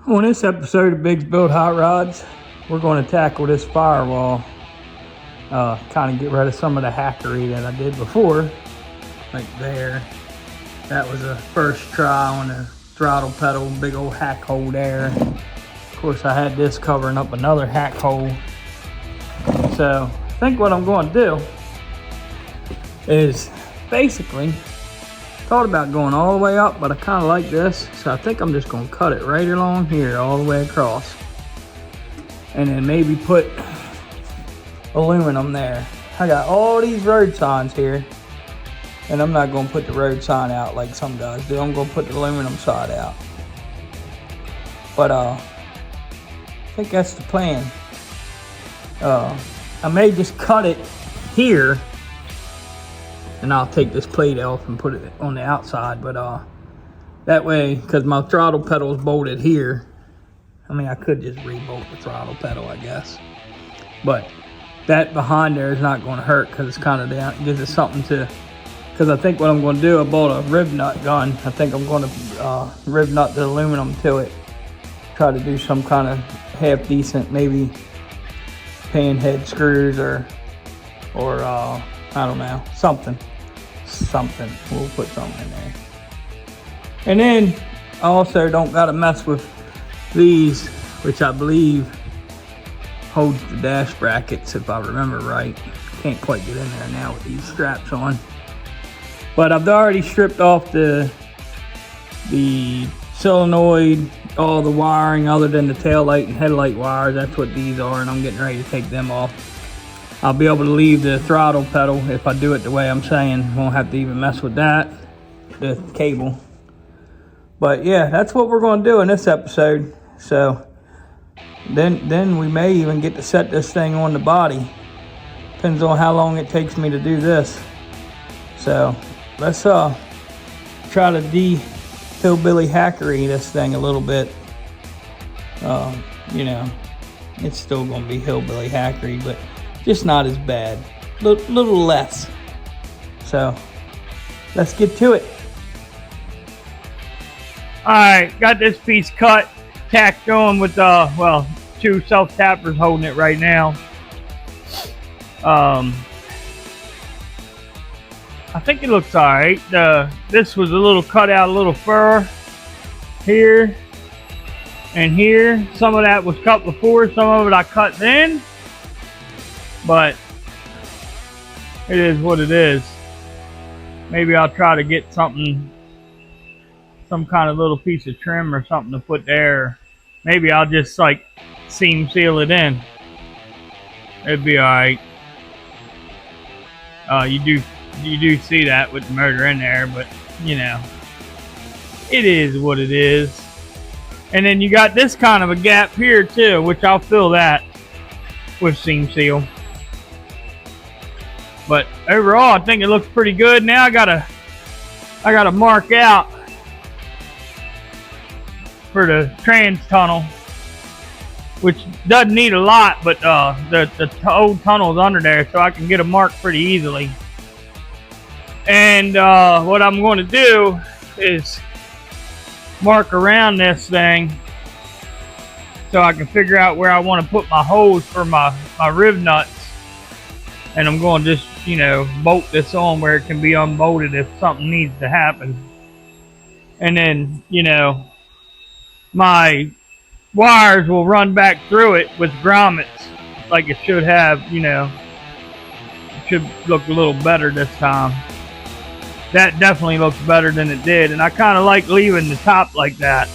On this episode of Big's Build Hot Rods, we're going to tackle this firewall, kind of get rid of some of the hackery that I did before, like there. That was a first try on the throttle pedal, big old hack hole there. Of course, I had this covering up another hack hole. So I think what I'm going to do is basically thought about going all the way up, but I kind of like this, so I think I'm just going to cut it right along here all the way across, and then maybe put aluminum there. I got all these road signs here, and I'm not going to put the road sign out like some guys do. I'm going to put the aluminum side out, but I think that's the plan. I may just cut it here, and I'll take this plate off and put it on the outside, but that way, because my throttle pedal is bolted here, I mean, I could just re-bolt the throttle pedal, I guess, but that behind there is not going to hurt because it's kind of down. It gives it something to, because I think what I'm going to do, I bought a rib nut gun. I think I'm going to rib nut the aluminum to it, try to do some kind of half decent, maybe pan head screws or I don't know, something. We'll put something in there. And then I also don't got to mess with these, which I believe holds the dash brackets, if I remember right. Can't quite get in there now with these straps on. But I've already stripped off the solenoid, all the wiring other than the tail light and headlight wires. That's what these are, and I'm getting ready to take them off. I'll be able to leave the throttle pedal if I do it the way I'm saying. Won't have to even mess with that, the cable. But yeah, that's what we're going to do in this episode. So then we may even get to set this thing on the body. Depends on how long it takes me to do this. So let's try to hillbilly hackery this thing a little bit. You know, it's still going to be hillbilly hackery, but just not as bad, little less. So let's get to it. All right, got this piece cut, tacked on with two self tappers holding it right now. I think it looks all right. This was a little cut out, a little fur here and here. Some of that was cut before, some of it I cut then. But it is what it is. Maybe I'll try to get some kind of little piece of trim or something to put there. Maybe I'll just like seam seal it in. It'd be alright. You do see that with the motor in there, but you know, it is what it is. And then you got this kind of a gap here too, which I'll fill that with seam seal. But overall, I think it looks pretty good. Now I gotta mark out for the trans tunnel, which doesn't need a lot, but the old tunnel's under there, so I can get a mark pretty easily. And what I'm going to do is mark around this thing so I can figure out where I want to put my holes for my rib nuts. And I'm going to just, you know, bolt this on where it can be unbolted if something needs to happen. And then, you know, my wires will run back through it with grommets like it should have, you know. It should look a little better this time. That definitely looks better than it did. And I kind of like leaving the top like that.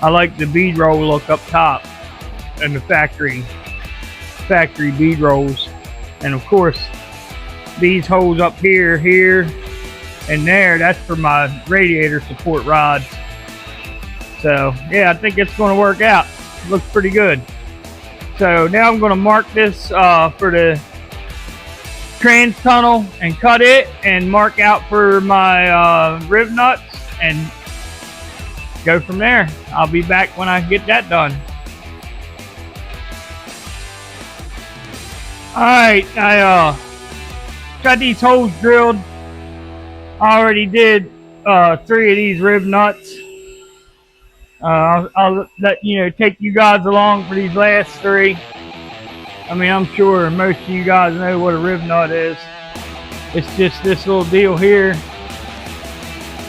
I like the bead roll look up top and the factory bead rolls. And of course, these holes up here, and there, that's for my radiator support rods. So yeah, I think it's going to work out. It looks pretty good. So now I'm going to mark this for the trans tunnel and cut it, and mark out for my rib nuts and go from there. I'll be back when I get that done. Alright, I got these holes drilled. I already did 3 of these rib nuts. I'll let take you guys along for these last three. I mean, I'm sure most of you guys know what a rib nut is. It's just this little deal here.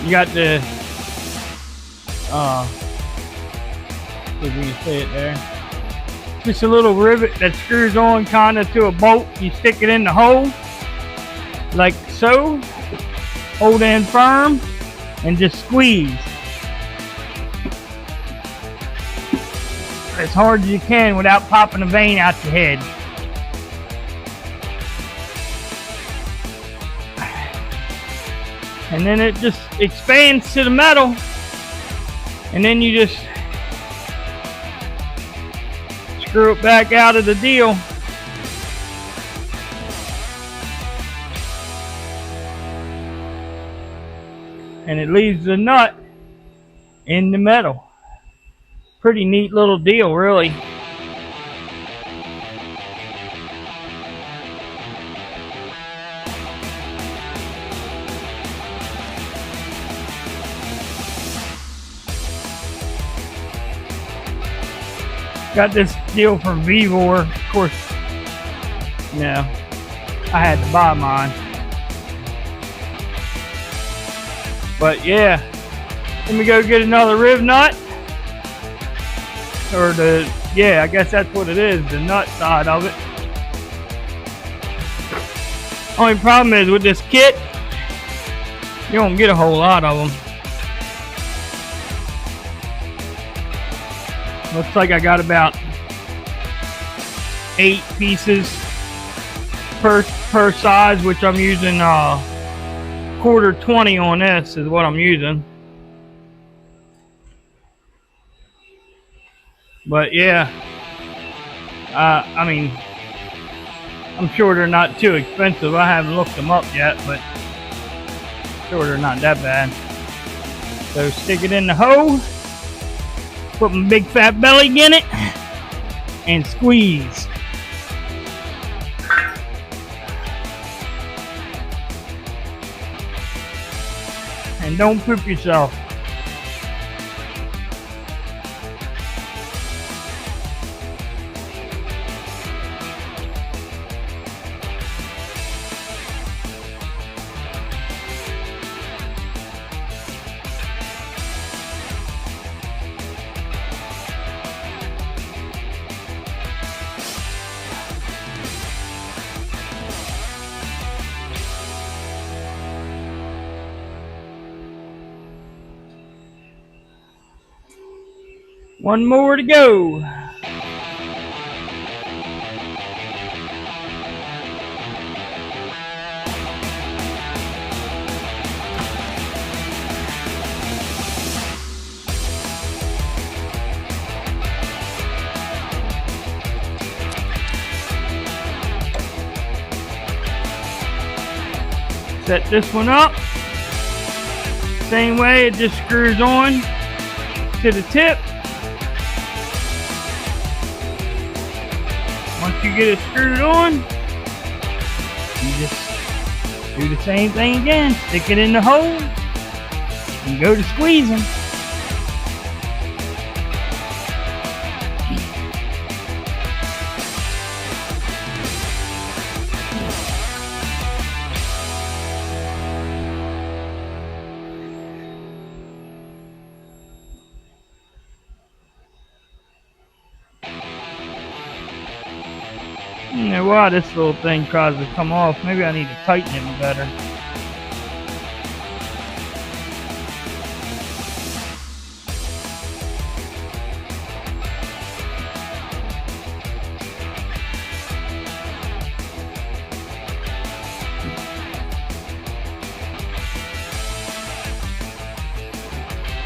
You got the, see if we can see it there. Just a little rivet that screws on kind of to a bolt. You stick it in the hole, like so. Hold in firm and just squeeze as hard as you can without popping a vein out your head. And then it just expands to the metal, and then you just screw it back out of the deal. And it leaves the nut in the metal. Pretty neat little deal, really. Got this deal from Vivor. Of course, I had to buy mine. But yeah, let me go get another rib nut. Or I guess that's what it is, the nut side of it. Only problem is with this kit, you don't get a whole lot of them. Looks like I got about 8 pieces per size, which I'm using quarter 20 on this is what I'm using. But yeah, I mean, I'm sure they're not too expensive. I haven't looked them up yet, but I'm sure they're not that bad. So stick it in the hole, put my big fat belly in it, and squeeze. And don't poop yourself. One more to go. Set this one up. Same way, it just screws on to the tip. Once you get it screwed on, you just do the same thing again. Stick it in the hole and go to squeezing. While this little thing tries to come off, maybe I need to tighten it better.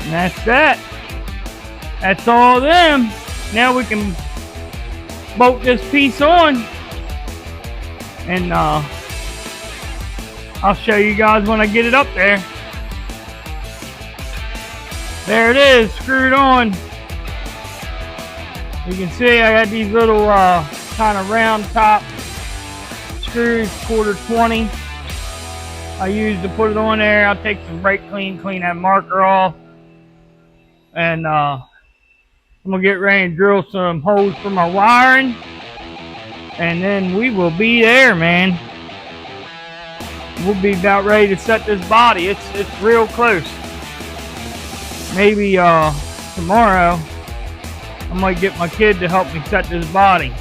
And that's that. That's all of them. Now we can bolt this piece on. And I'll show you guys when I get it up there. There it is, screwed on. You can see I got these little kind of round top screws, quarter 20. I use to put it on there. I'll take some brake clean that marker off. And I'm gonna get ready and drill some holes for my wiring, and then we will be there, man. We'll be about ready to set this body. It's real close. Maybe tomorrow I might get my kid to help me set this body.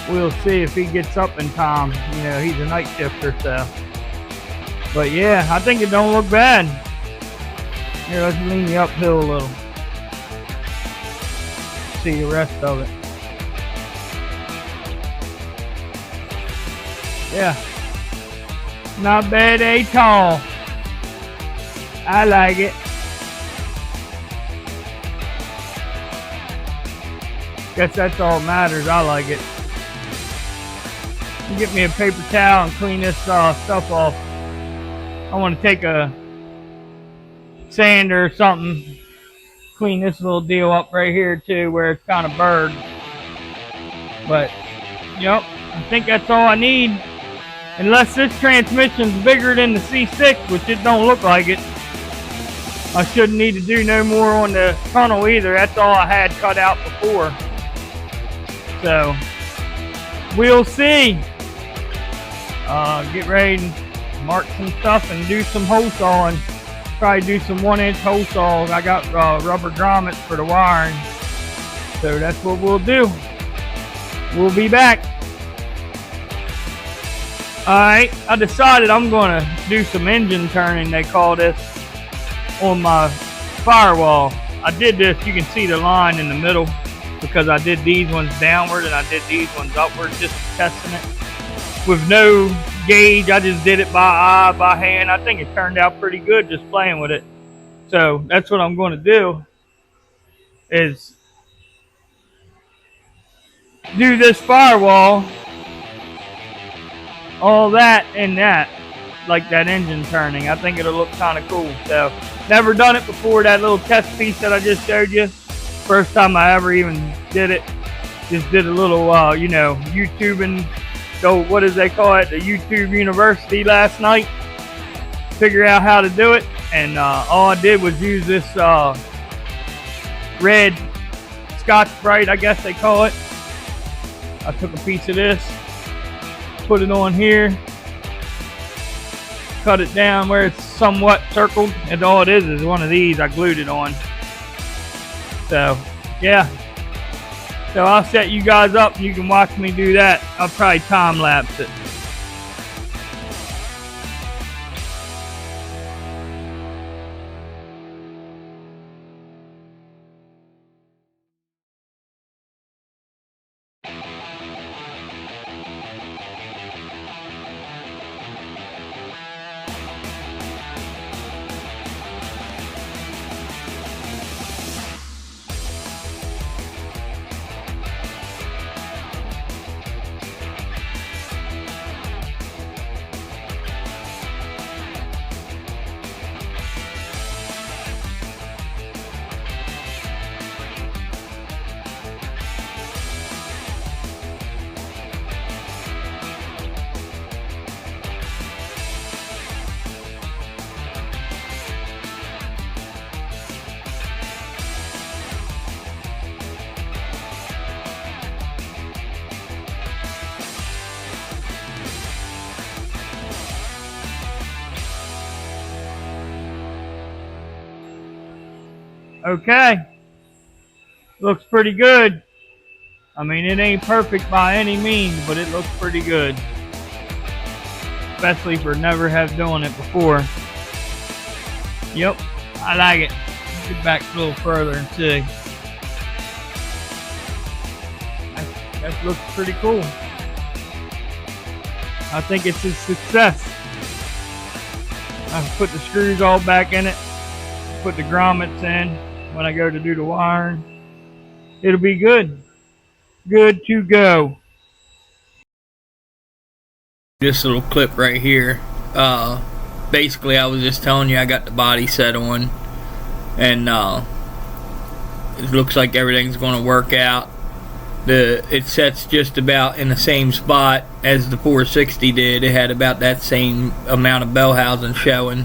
We'll see if he gets up in time. You know, he's a night shifter, so. But yeah, I think it don't look bad. Here, let's lean you uphill a little. See the rest of it. Yeah. Not bad at all. I like it. Guess that's all that matters. I like it. Get me a paper towel and clean this stuff off. I want to take a sander or something, clean this little deal up right here too, where it's kind of burred. But yep, I think that's all I need. Unless this transmission's bigger than the C6, which it don't look like it. I shouldn't need to do no more on the tunnel either. That's all I had cut out before. So we'll see. Get ready and mark some stuff and do some hole sawing. Probably do some 1-inch hole saws. I got rubber grommets for the wiring. So that's what we'll do. We'll be back. Alright, I decided I'm going to do some engine turning, they call this, on my firewall. I did this, you can see the line in the middle, because I did these ones downward and I did these ones upward, just testing it. With no gauge, I just did it by eye, by hand. I think it turned out pretty good just playing with it. So that's what I'm going to do, is do this firewall, all that and that, like that engine turning. I think it'll look kind of cool. So never done it before. That little test piece that I just showed you, first time I ever even did it. Just did a little you know, YouTubing. So what does they call it, the YouTube University last night, figure out how to do it. And all I did was use this red Scotch-Brite, I guess they call it. I took a piece of this, put it on here, cut it down where it's somewhat circled, and all it is one of these. I glued it on. So yeah, so I'll set you guys up and you can watch me do that. I'll probably time lapse it. Okay, looks pretty good. I mean, it ain't perfect by any means, but it looks pretty good. Especially for never have done it before. Yep, I like it. Let's get back a little further and see. That looks pretty cool. I think it's a success. I've put the screws all back in it. Put the grommets in when I go to do the wiring. It'll be good. Good to go. This little clip right here. Basically, I was just telling you I got the body set on, and it looks like everything's going to work out. It sets just about in the same spot as the 460 did. It had about that same amount of bell housing showing.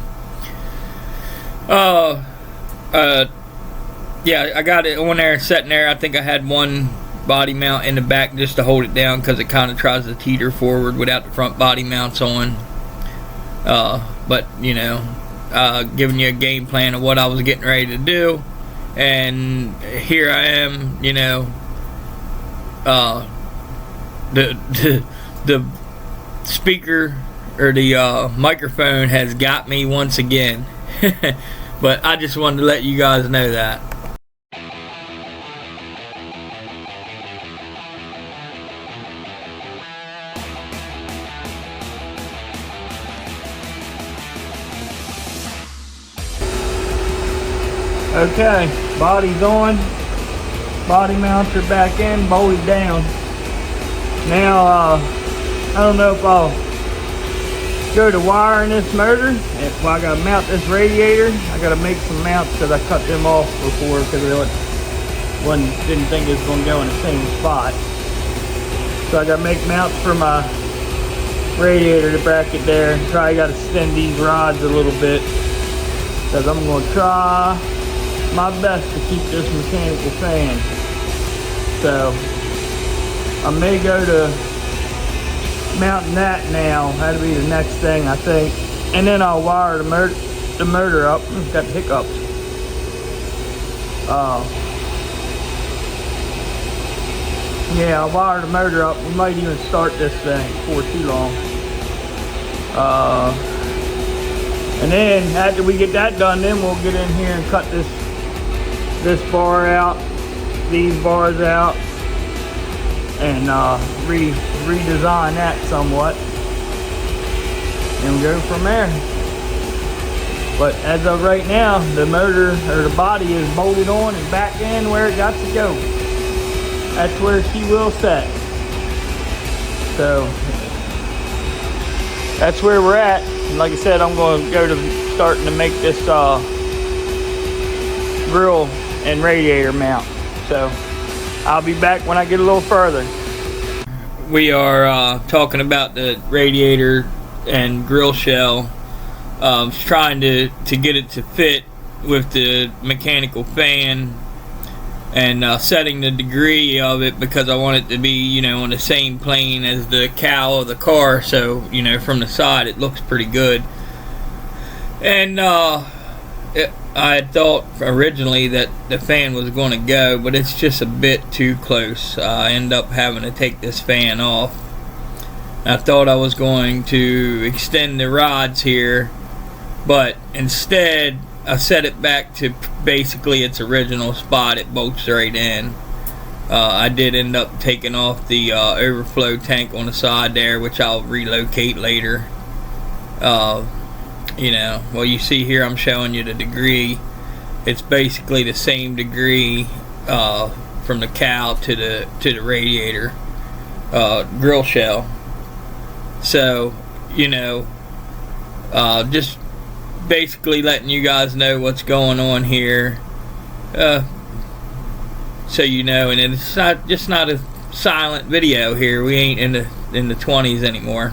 yeah, I got it on there, sitting there. I think I had one body mount in the back just to hold it down because it kind of tries to teeter forward without the front body mounts on. But you know, giving you a game plan of what I was getting ready to do, and here I am. You know, the speaker or the microphone has got me once again. But I just wanted to let you guys know that. Okay, body's on, body mounts are back in, bolted down. Now, I don't know if I'll go to wiring this motor. If I gotta mount this radiator, I gotta make some mounts because I cut them off before because I didn't think it was gonna go in the same spot. So I gotta make mounts for my radiator, the bracket there. Probably gotta extend these rods a little bit because I'm gonna try my best to keep this mechanical fan. So I may go to mounting that now. That'll be the next thing, I think. And then I'll wire the motor up. Got the hiccups. Yeah, I'll wire the motor up. We might even start this thing before too long. And then after we get that done, then we'll get in here and cut this bar out, these bars out, and redesign that somewhat, and go from there. But as of right now, the motor or the body is bolted on and back in where it got to go. That's where she will set. So that's where we're at. And like I said, I'm going to go to starting to make this grill and radiator mount. So I'll be back when I get a little further. We are talking about the radiator and grill shell, trying to get it to fit with the mechanical fan, and setting the degree of it because I want it to be, you know, on the same plane as the cowl of the car, so you know from the side it looks pretty good. And I had thought originally that the fan was going to go, but it's just a bit too close. I end up having to take this fan off. I thought I was going to extend the rods here, but instead I set it back to basically its original spot. It bolts right in. I did end up taking off the overflow tank on the side there, which I'll relocate later. You know, well, you see here I'm showing you the degree. It's basically the same degree from the cowl to the radiator grill shell. So, you know, just basically letting you guys know what's going on here, so you know. And it's not a silent video here. We ain't in the 20s anymore.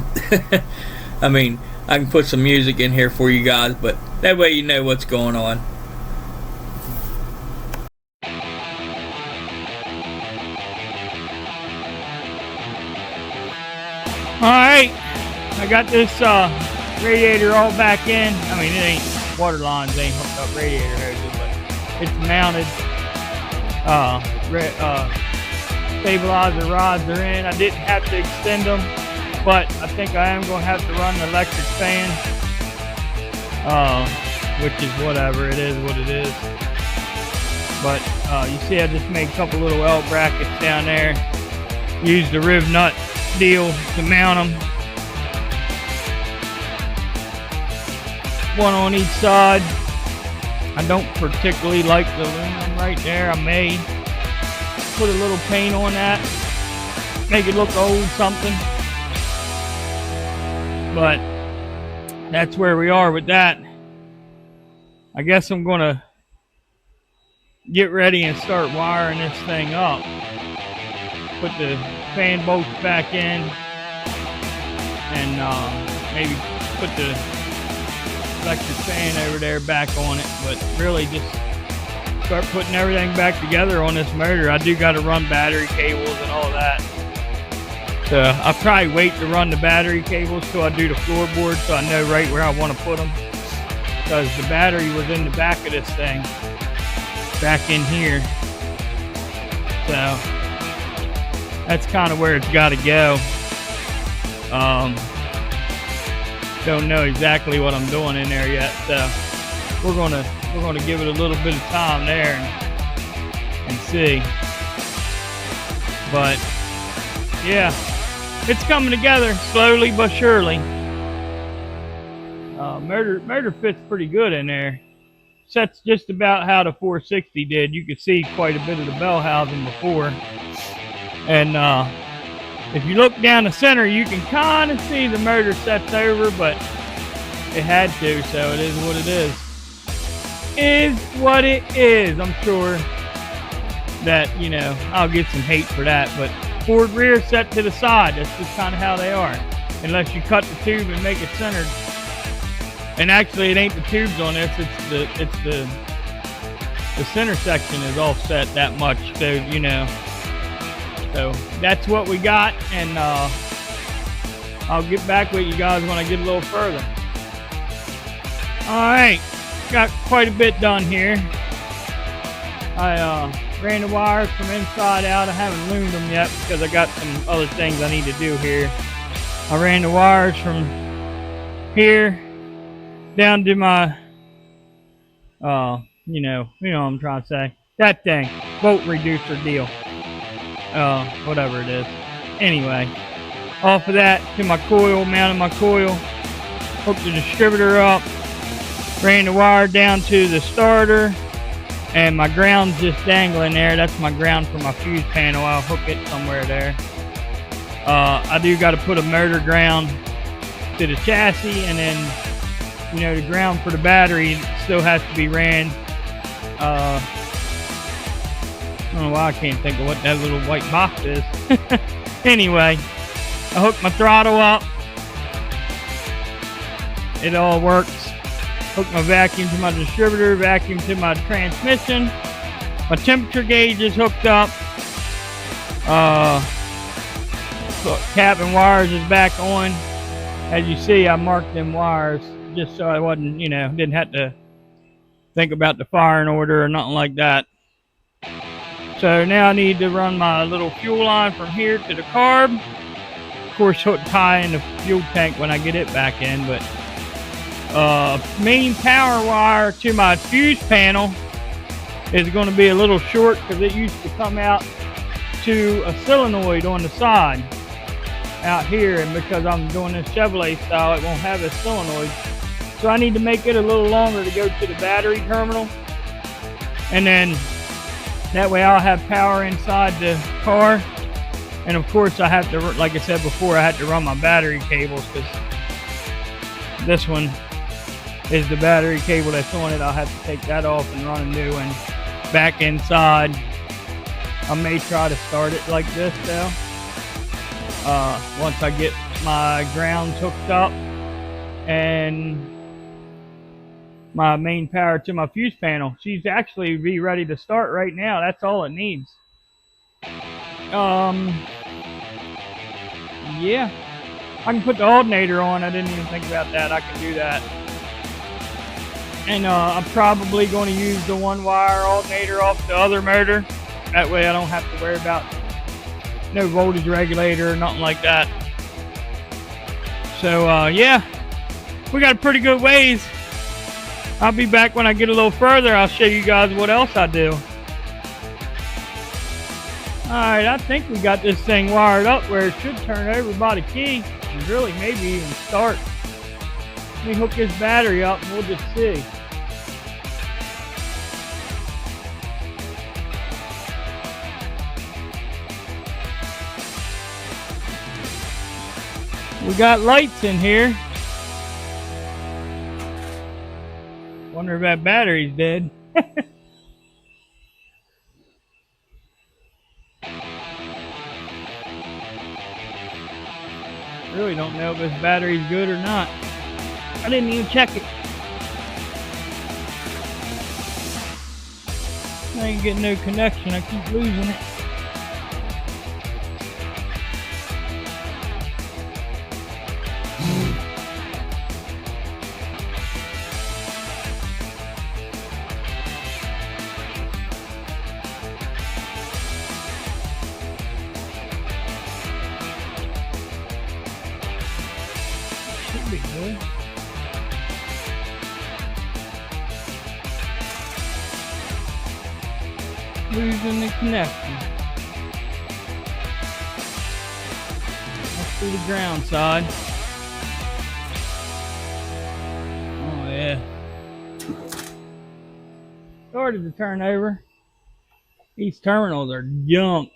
I mean, I can put some music in here for you guys, but that way you know what's going on. Alright, I got this radiator all back in. I mean, it ain't water lines, ain't hooked up radiator hoses, but it's mounted. Stabilizer rods are in. I didn't have to extend them, but I think I am going to have to run the electric fan, which is whatever, it is what it is. But you see I just made a couple little L brackets down there. Used the riv nut deal to mount them. One on each side. I don't particularly like the aluminum right there. I may put a little paint on that, make it look old something. But that's where we are with that. I guess I'm gonna get ready and start wiring this thing up. Put the fan bolts back in, and maybe put the electric fan over there back on it, but really just start putting everything back together on this motor. I do got to run battery cables and all that. So I'll probably wait to run the battery cables till I do the floorboard, so I know right where I want to put them. Because the battery was in the back of this thing, back in here. So that's kind of where it's got to go. Don't know exactly what I'm doing in there yet, so we're gonna give it a little bit of time there and see. But yeah, it's coming together slowly but surely. Motor fits pretty good in there. Sets just about how the 460 did. You could see quite a bit of the bell housing before, and if you look down the center, you can kind of see the motor sets over, but it had to, so it is what it is. Is what it is. I'm sure that, you know, I'll get some hate for that, but forward rear set to the side. That's just kind of how they are, unless you cut the tube and make it centered. And actually, it ain't the tubes on this; it's the center section is offset that much. So you know. So that's what we got, and I'll get back with you guys when I get a little further. Alright, got quite a bit done here. I ran the wires from inside out. I haven't loomed them yet because I got some other things I need to do here. I ran the wires from here down to my, you know what I'm trying to say. That thing, volt reducer deal. Whatever it is. Anyway, off of that to my coil, mounted my coil, hooked the distributor up, ran the wire down to the starter, and my ground's just dangling there. That's my ground for my fuse panel. I'll hook it somewhere there. I do got to put a motor ground to the chassis, and then, you know, the ground for the battery still has to be ran. I don't know why I can't think of what that little white box is. Anyway, I hooked my throttle up. It all works. Hooked my vacuum to my distributor, vacuum to my transmission. My temperature gauge is hooked up. So cap and wires is back on. As you see, I marked them wires just so I wasn't, you know, didn't have to think about the firing order or nothing like that. So now I need to run my little fuel line from here to the carb. Of course, hook tie in the fuel tank when I get it back in, but main power wire to my fuse panel is going to be a little short because it used to come out to a solenoid on the side out here, and because I'm doing this Chevrolet style, it won't have a solenoid. So I need to make it a little longer to go to the battery terminal, and then that way I'll have power inside the car. And of course I have to, like I said before, I had to run my battery cables because this one is the battery cable that's on it. I'll have to take that off and run a new one back inside. I may try to start it like this though. Once I get my grounds hooked up and my main power to my fuse panel. She's actually be ready to start right now. That's all it needs. Yeah, I can put the alternator on. I didn't even think about that. I can do that. And I'm probably going to use the one wire alternator off the other motor. That way I don't have to worry about no voltage regulator or nothing like that. So yeah, we got a pretty good ways. I'll be back when I get a little further. I'll show you guys what else I do. Alright, I think we got this thing wired up where it should turn over by the key and really maybe even start. Let me hook this battery up and we'll just see. We got lights in here. Wonder if that battery's dead. Really don't know if this battery's good or not. I didn't even check it. I ain't getting no connection. I keep losing it. Should be good. Losing the connection. Let's do the ground side. Oh yeah. Started to turn over. These terminals are junk.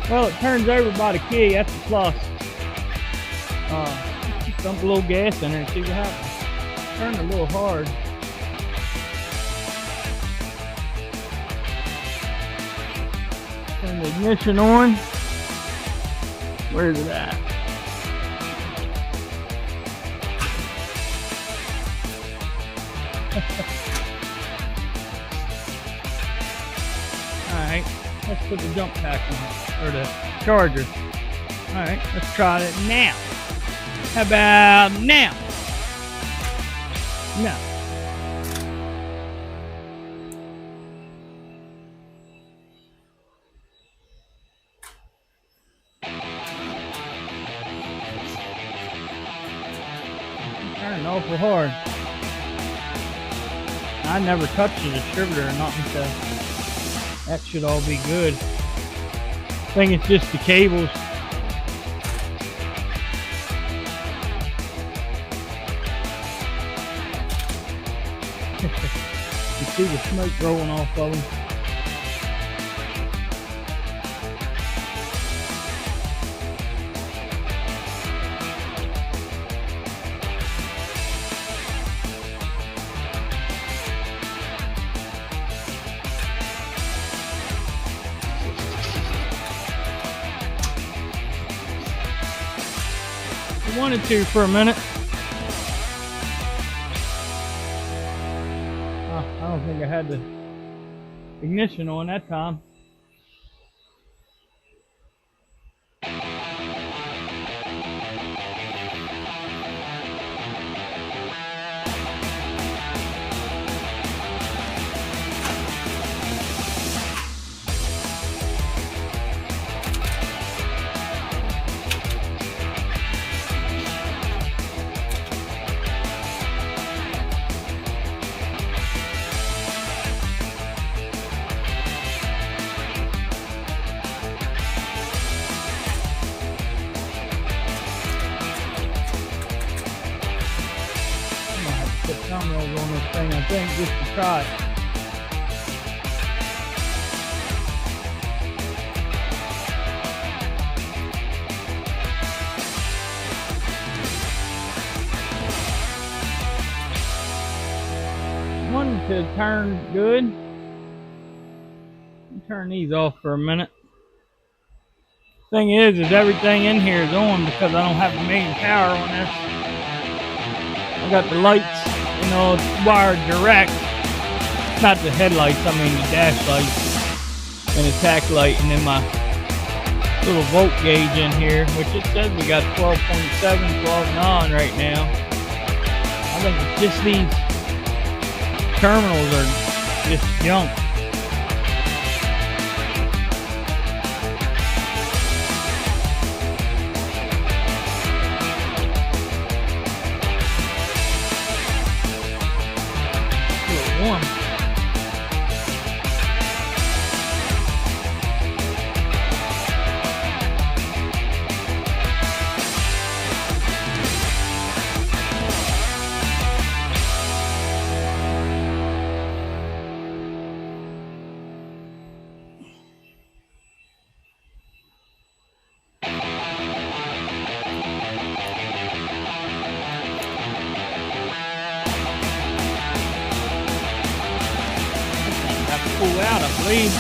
Well, it turns over by the key. That's a plus. Dump a little gas in there and see what happens. Turned a little hard. Turn the ignition on. Where's it at? Alright, let's put the jump pack on, or the charger. Alright, let's try it now. How about now? No. Turning awful hard. I never touched the distributor or nothing, so that should all be good. I think it's just the cables. You see the smoke rolling off of them. I wanted to for a minute. I don't think I had the ignition on that time. Put terminals on this thing, I think, just to try it. Wanted to turn good. Turn these off for a minute. Thing is everything in here is on because I don't have the main power on this. I got the lights, you know, it's wired direct. Not the headlights, I mean the dash lights and the tack light, and then my little volt gauge in here, which it says we got 12.7, 12.9 right now. I think it's just these terminals are just junk. Warm. Pull out, I believe.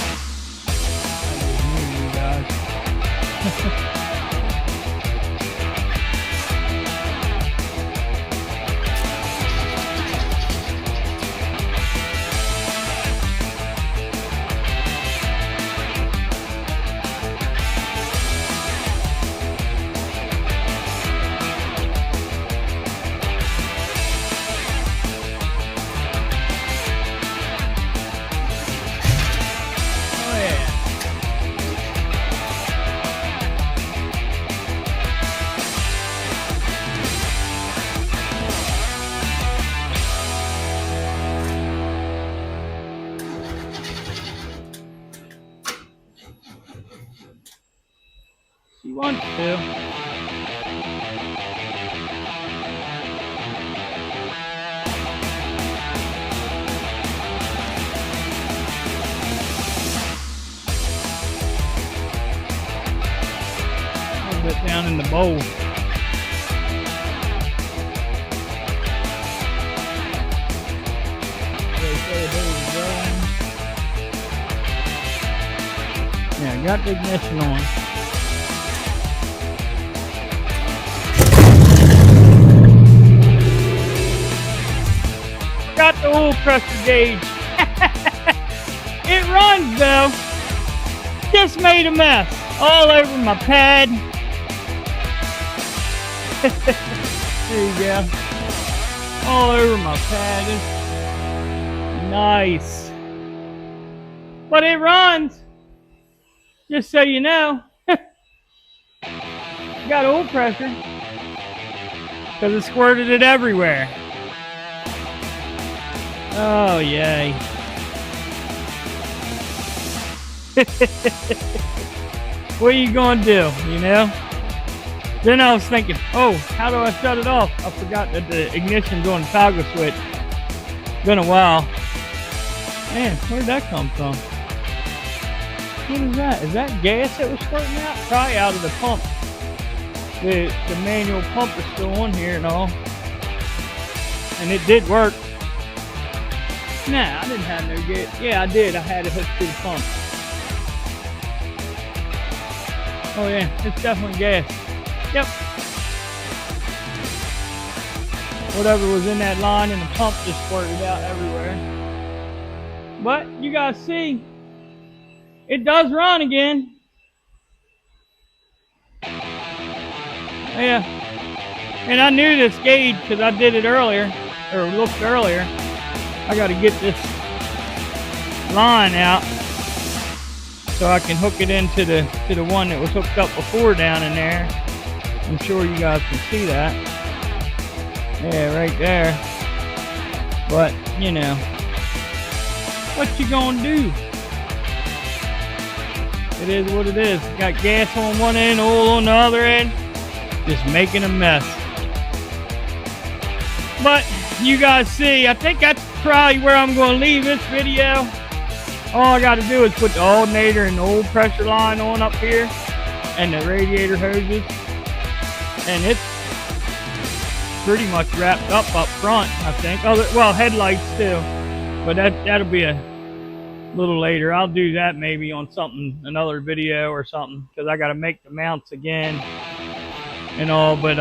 She wants to. A little bit down in the bowl. Yeah, I got the ignition on. Got the oil pressure gauge. It runs though. Just made a mess all over my pad. There you go. All over my pad. It's nice. But it runs. Just so you know. Got oil pressure. Because it squirted it everywhere. Oh, yay. What are you going to do, you know? Then I was thinking, oh, how do I shut it off? I forgot that the ignition's on the toggle switch. Been a while. Man, where did that come from? What is that? Is that gas that was squirting out? Probably out of the pump. The manual pump is still on here and all. And it did work. Nah, I didn't have no gas. Yeah, I did. I had it hooked to the pump. Oh yeah, it's definitely gas. Yep. Whatever was in that line in the pump just squirted out everywhere. But you guys see, it does run again. Yeah. And I knew this gauge because I did it earlier, or looked earlier. I got to get this line out so I can hook it into the one that was hooked up before down in there. I'm sure you guys can see that. Yeah, right there. But, you know, what you gonna do? It is what it is. Got gas on one end, oil on the other end. Just making a mess. But you guys see, I think that's probably where I'm going to leave this video. All I got to do is put the alternator and the oil pressure line on up here and the radiator hoses, and it's pretty much wrapped up front, I think. Well, headlights too, but that'll be a little later. I'll do that maybe on another video or something, because I got to make the mounts again and all. But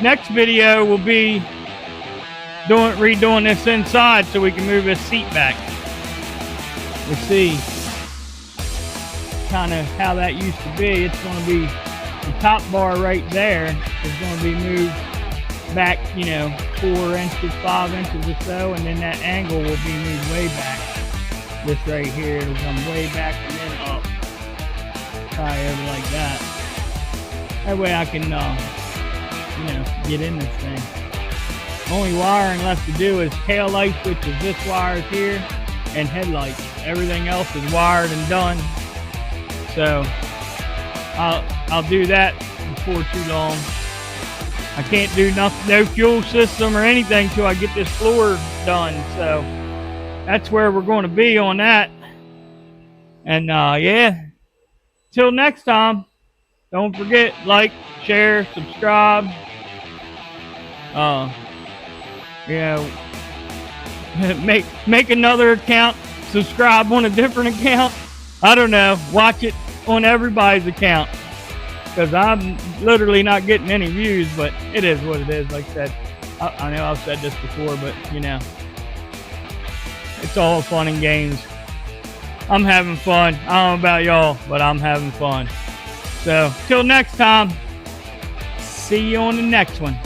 next video will be redoing this inside so we can move this seat back. You see kind of how that used to be. It's going to be the top bar right there is going to be moved back, you know, 4 inches, 5 inches or so, and then that angle will be moved way back. This right here will come way back and then up, probably over like that. That way I can, you know, get in this thing. Only wiring left to do is tail lights, which is this wire here, and headlights. Everything else is wired and done. So I'll do that before too long. I can't do nothing, no fuel system or anything till I get this floor done. So that's where we're going to be on that. And yeah, till next time, don't forget, like, share, subscribe. You know, make another account, subscribe on a different account. I don't know, watch it on everybody's account, because I'm literally not getting any views, but it is what it is. Like I said, I know I've said this before, but you know, it's all fun and games. I'm having fun. I don't know about y'all, but I'm having fun. So till next time, see you on the next one.